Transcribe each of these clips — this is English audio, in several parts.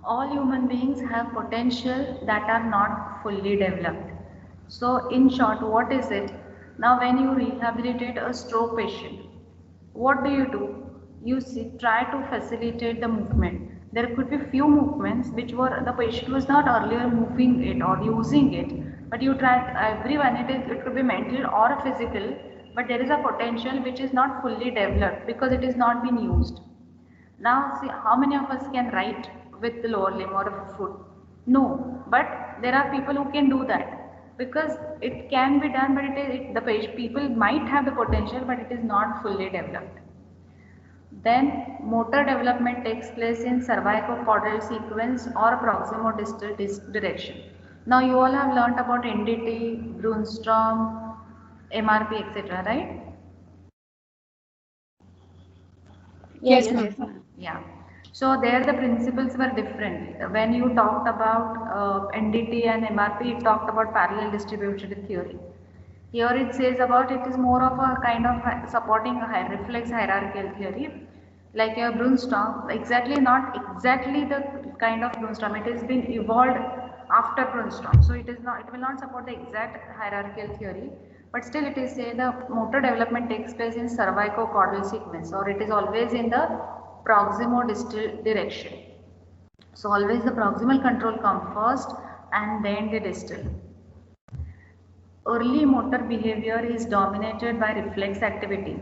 All human beings have potential that are not fully developed. So in short, what is it? Now when you rehabilitate a stroke patient, what do? You see, try to facilitate the movement. There could be few movements which were the patient was not earlier moving it or using it, but you try everyone. It could be mental or physical, but there is a potential which is not fully developed because it is not been used. Now, see how many of us can write with the lower limb or a foot? No, but there are people who can do that because it can be done, but people might have the potential, but it is not fully developed. Then, motor development takes place in cervicocaudal sequence or proximo-distal direction. Now, you all have learnt about NDT, Brunstrom, MRP, etc., right? Yes, Yes, ma'am. ma'am. Yeah. So there the principles were different. When you talked about NDT and MRP, it talked about parallel distributed theory. Here it says about it is more of a kind of supporting a reflex hierarchical theory, like a Brunstrom. Exactly not exactly the kind of Brunstrom. It has been evolved after Brunstrom. So it is not. It will not support the exact hierarchical theory, but still it is say the motor development takes place in cervicocaudal sequence, or it is always in the proximo-distal direction. So always the proximal control come first and then the distal. Early motor behavior is dominated by reflex activity,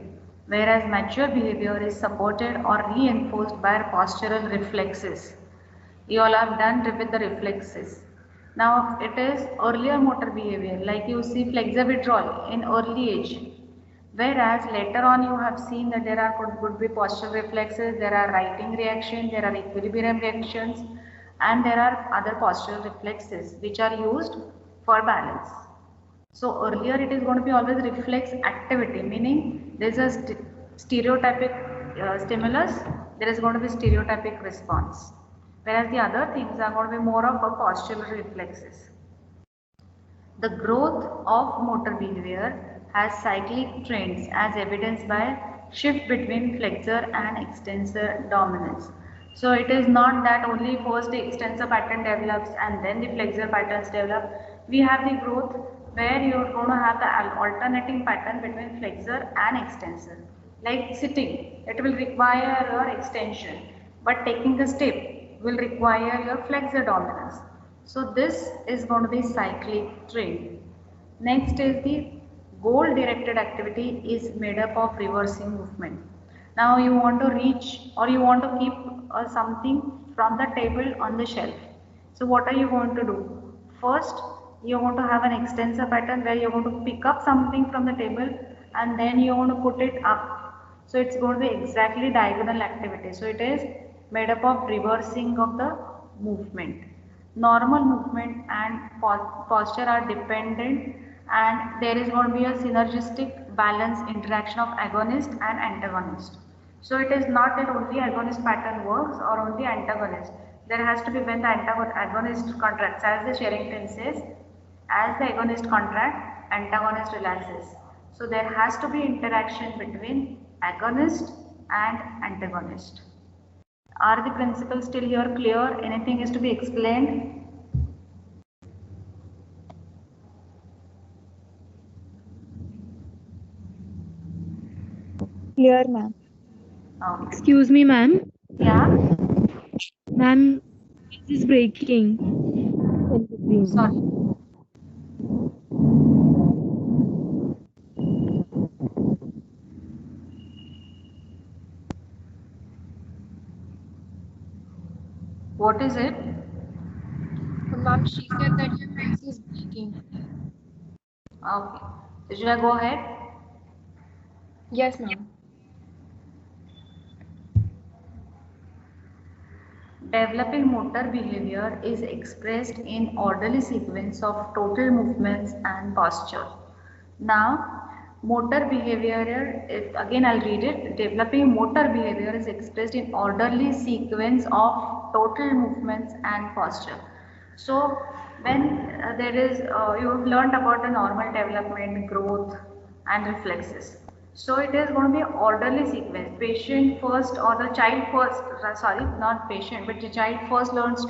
whereas mature behavior is supported or reinforced by postural reflexes. You all have done with the reflexes. Now it is earlier motor behavior, like you see flexor withdrawal in early age, whereas later on you have seen that there are could be postural reflexes, there are writing reactions, there are equilibrium reactions, and there are other postural reflexes which are used for balance. So earlier it is going to be always reflex activity, meaning there is a stereotypic stimulus, there is going to be stereotypic response. Whereas the other things are going to be more of a postural reflexes. The growth of motor behavior has cyclic trends as evidenced by shift between flexor and extensor dominance. So it is not that only first the extensor pattern develops and then the flexor patterns develop. We have the growth where you are going to have the alternating pattern between flexor and extensor. Like sitting, it will require your extension, but taking a step will require your flexor dominance. So this is going to be cyclic trend. Next is the goal directed activity is made up of reversing movement. Now you want to reach or you want to keep something from the table on the shelf. So what are you going to do? First, you want to have an extensor pattern where you want to pick up something from the table and then you want to put it up. So it's going to be exactly diagonal activity. So it is made up of reversing of the movement. Normal movement and posture are dependent, and there is going to be a synergistic balance interaction of agonist and antagonist. So it is not that only agonist pattern works or only antagonist. There has to be when the agonist contracts, as the Sherrington says, as the agonist contract, antagonist relaxes. So there has to be interaction between agonist and antagonist. Are the principles still here clear? Anything is to be explained? Clear, ma'am. Okay. Excuse me, ma'am. Yeah. Ma'am, this is breaking in Sorry. between. What is it? Ma'am, she said that your voice is breaking. Okay. So should I go ahead? Yes, ma'am. Developing motor behavior is expressed in orderly sequence of total movements and posture. Now, motor behavior, again I'll read it. Developing motor behavior is expressed in orderly sequence of total movements and posture. So, when you have learned about the normal development, growth, and reflexes. So it is going to be orderly sequence. Patient first or the child first, sorry, not patient, but the child first learns